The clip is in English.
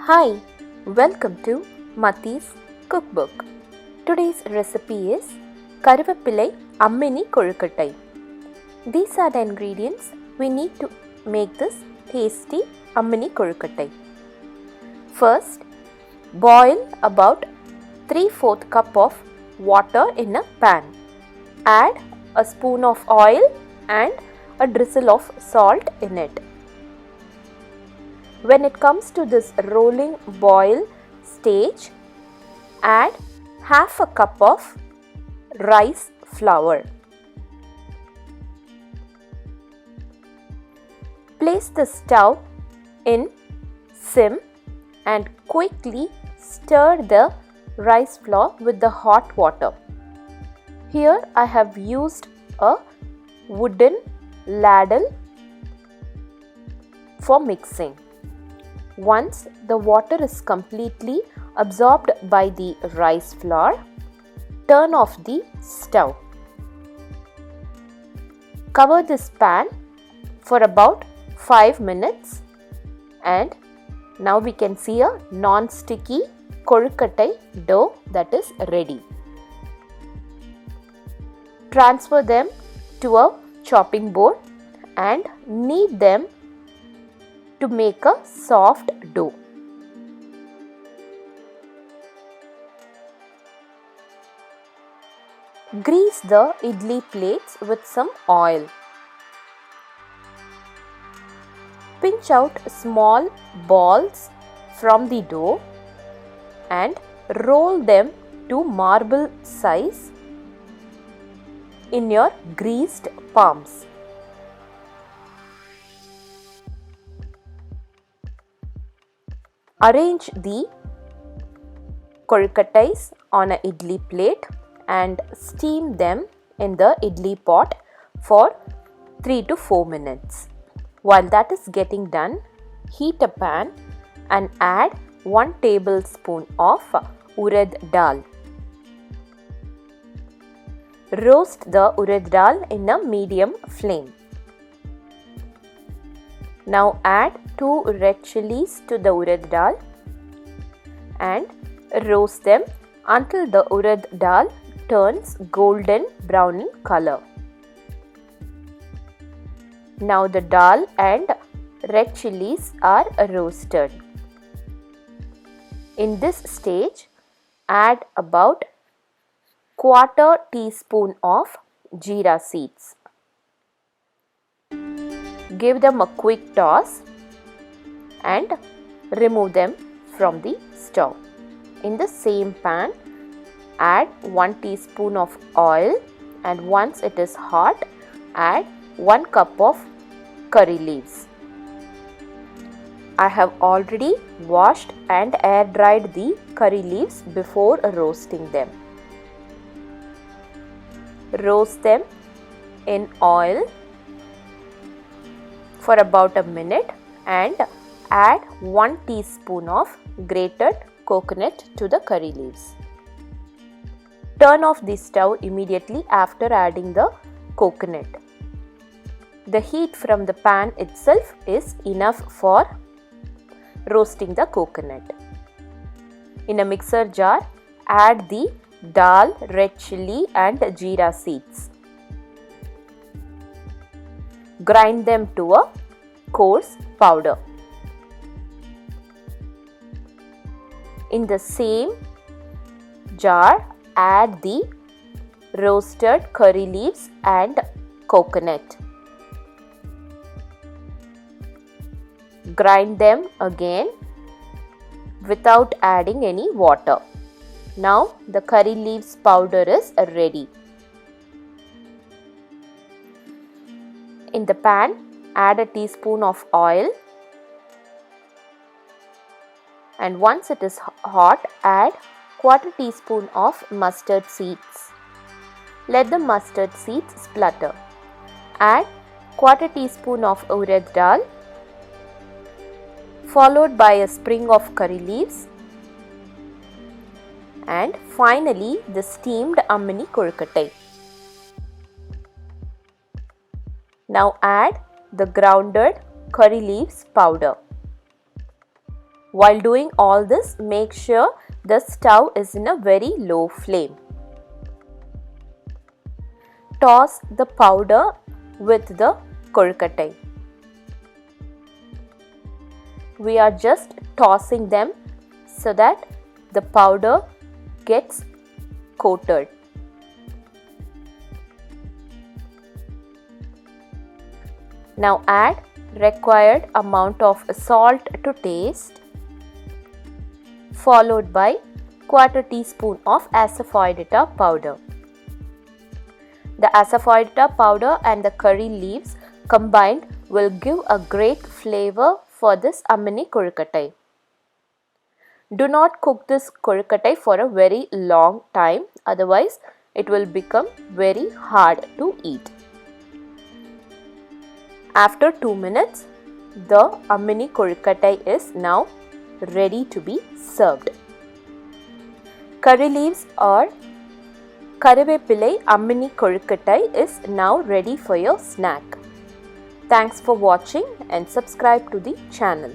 Hi, welcome to Mathi's Cookbook. Today's recipe is KARUVEPPILLAI AMMINI KOZHUKATTAI. These are the ingredients we need to make this tasty AMMINI KOZHUKATTAI. First, boil about 3/4 cup of water in a pan. Add a spoon of oil and a drizzle of salt in it. When it comes to this rolling boil stage, add half a cup of rice flour. Place the stove in sim and quickly stir the rice flour with the hot water. Here I have used a wooden ladle for mixing. Once the water is completely absorbed by the rice flour, turn off the stove. Cover this pan for about 5 minutes and now we can see a non-sticky kozhukattai dough that is ready. Transfer them to a chopping board and knead them to make a soft dough. Grease the idli plates with some oil. Pinch out small balls from the dough and roll them to marble size in your greased palms. Arrange the kozhukattais on an idli plate and steam them in the idli pot for 3 to 4 minutes. While that is getting done, heat a pan and add 1 tablespoon of urad dal. Roast the urad dal in a medium flame. Now add 2 red chilies to the urad dal and roast them until the urad dal turns golden brown in color. Now the dal and red chilies are roasted. In this stage, add about 1/4 teaspoon of jeera seeds. Give them a quick toss and remove them from the stove. In the same pan, add 1 teaspoon of oil and once it is hot, add 1 cup of curry leaves. I have already washed and air dried the curry leaves before roasting them. Roast them in oil for about a minute and add 1 teaspoon of grated coconut to the curry leaves. Turn off the stove immediately after adding the coconut. The heat from the pan itself is enough for roasting the coconut. In a mixer jar, add the dal, red chilli and jeera seeds. Grind them to a coarse powder. In the same jar, add the roasted curry leaves and coconut. Grind them again without adding any water. Now the curry leaves powder is ready. In the pan, add a teaspoon of oil and once it is hot, add 1/4 teaspoon of mustard seeds. Let the mustard seeds splutter. Add 1/4 teaspoon of urad dal followed by a sprig of curry leaves and finally the steamed AMMINI KOZHUKATTAI. Now add the grounded curry leaves powder. While doing all this, make sure the stove is in a very low flame. Toss the powder with the kozhukattai. We are just tossing them so that the powder gets coated. Now add required amount of salt to taste, followed by quarter teaspoon of asafoetida powder. The asafoetida powder and the curry leaves combined will give a great flavor for this AMMINI KOZHUKATTAI. Do not cook this kozhukattai for a very long time, otherwise it will become very hard to eat. After 2 minutes, the AMMINI KOZHUKATTAI is now ready to be served. Curry leaves or KARUVEPPILLAI AMMINI KOZHUKATTAI is now ready for your snack. Thanks for watching and subscribe to the channel.